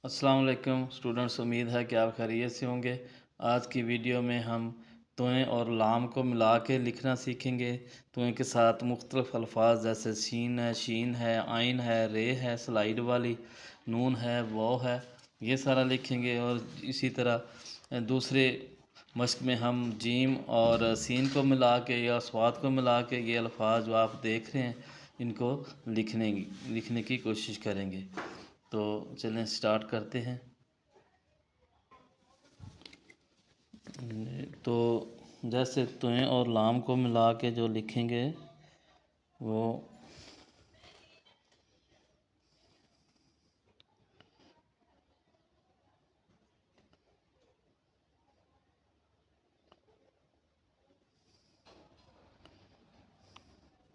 अस्सलाम वालेकुम स्टूडेंट्स, उम्मीद है कि आप खैरियत से होंगे। आज की वीडियो में हम तोएं और लाम को मिला के लिखना सीखेंगे। तोएं के साथ मुख्तलिफ अल्फाज जैसे सीन है, शीन है, आइन है, रे है, स्लाइड वाली, नून है, वो है, ये सारा लिखेंगे। और इसी तरह दूसरे मश्क में हम जीम और सीन को मिला के या स्वाद को मिला के ये अल्फाज जो आप देख रहे हैं इनको लिखने की कोशिश करेंगे। तो चलें स्टार्ट करते हैं। तो जैसे तुएं और लाम को मिला के जो लिखेंगे वो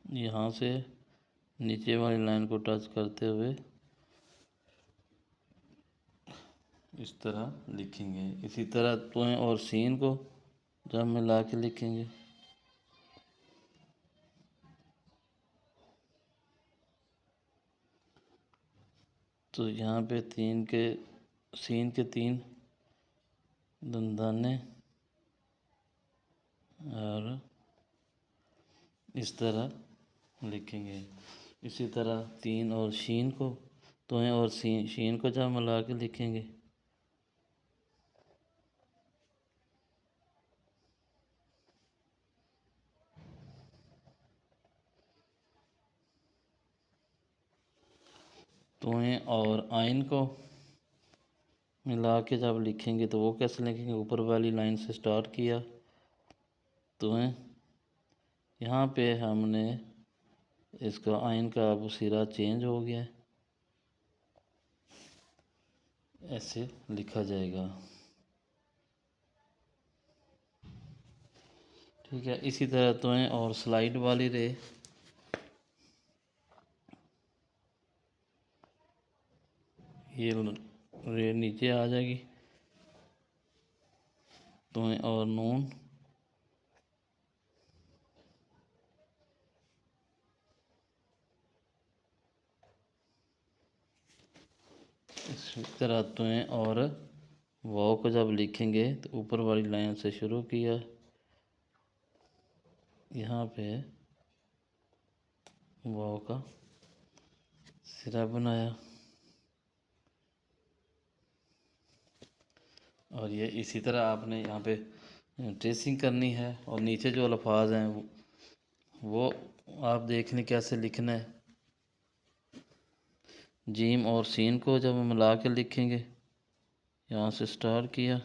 यहाँ से नीचे वाली लाइन को टच करते हुए इस तरह लिखेंगे। इसी तरह तुएं और सीन को जब मिला के लिखेंगे तो यहाँ पे सीन के 3 दंदाने और इस तरह लिखेंगे। इसी तरह 3 और शीन को तोएं और शीन को जब मिला के लिखेंगे तोएं और आइन को मिला के जब लिखेंगे तो वो कैसे लिखेंगे। ऊपर वाली लाइन से स्टार्ट किया तोएं, यहाँ पे हमने इसका आइन का अब सिरा चेंज हो गया, ऐसे लिखा जाएगा। ठीक है। इसी तरह तोएं और स्लाइड वाली रे ये रे नीचे आ जाएगी। तोएं और नून इसी तरह तोएं और वाव को जब लिखेंगे तो ऊपर वाली लाइन से शुरू किया, यहाँ पे वाव का सिरा बनाया और ये इसी तरह आपने यहाँ पे ट्रेसिंग करनी है। और नीचे जो अल्फाज हैं वो आप देख लें कैसे लिखना है। जीम और सीन को जब मिला के लिखेंगे, यहाँ से स्टार्ट किया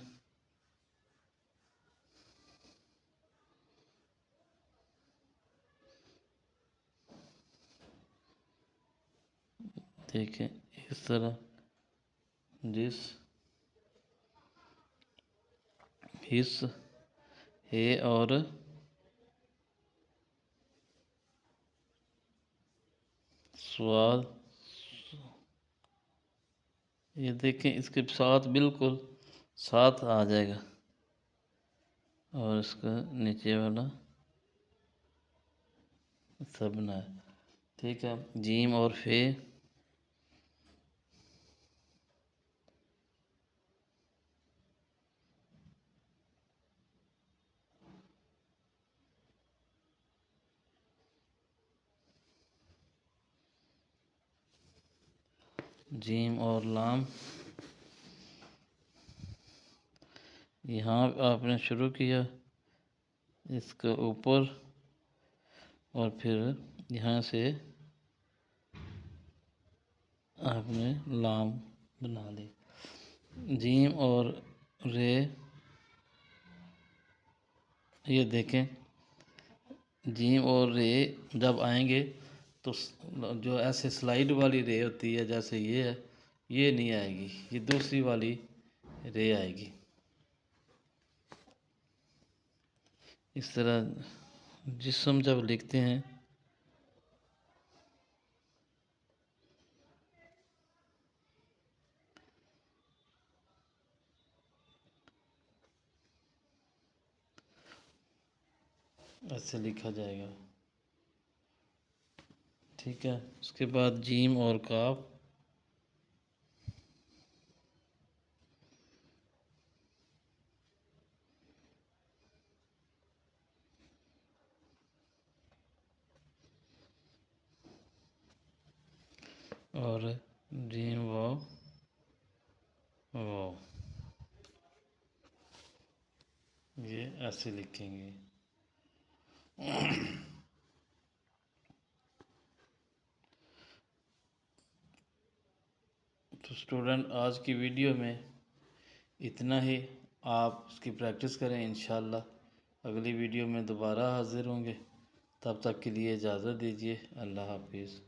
देखें इस तरह जिस हिस हे और स्वाद, ये देखें इसके साथ बिल्कुल साथ आ जाएगा और इसका नीचे वाला सब ना है। ठीक है। जीम और फे जीम और लाम, यहाँ आपने शुरू किया इसके ऊपर और फिर यहाँ से आपने लाम बना ली। जीम और रे, ये देखें जीम और रे जब आएंगे तो जो ऐसे स्लाइड वाली रे होती है जैसे ये है, ये नहीं आएगी, ये दूसरी वाली रे आएगी। इस तरह जिस्म जब लिखते हैं ऐसे लिखा जाएगा। ठीक है। उसके बाद जीम और काफ, और जीम वो ये ऐसे लिखेंगे। तो स्टूडेंट आज की वीडियो में इतना ही। आप इसकी प्रैक्टिस करें, इंशाल्लाह अगली वीडियो में दोबारा हाज़िर होंगे। तब तक के लिए इजाज़त दीजिए। अल्लाह हाफिज़।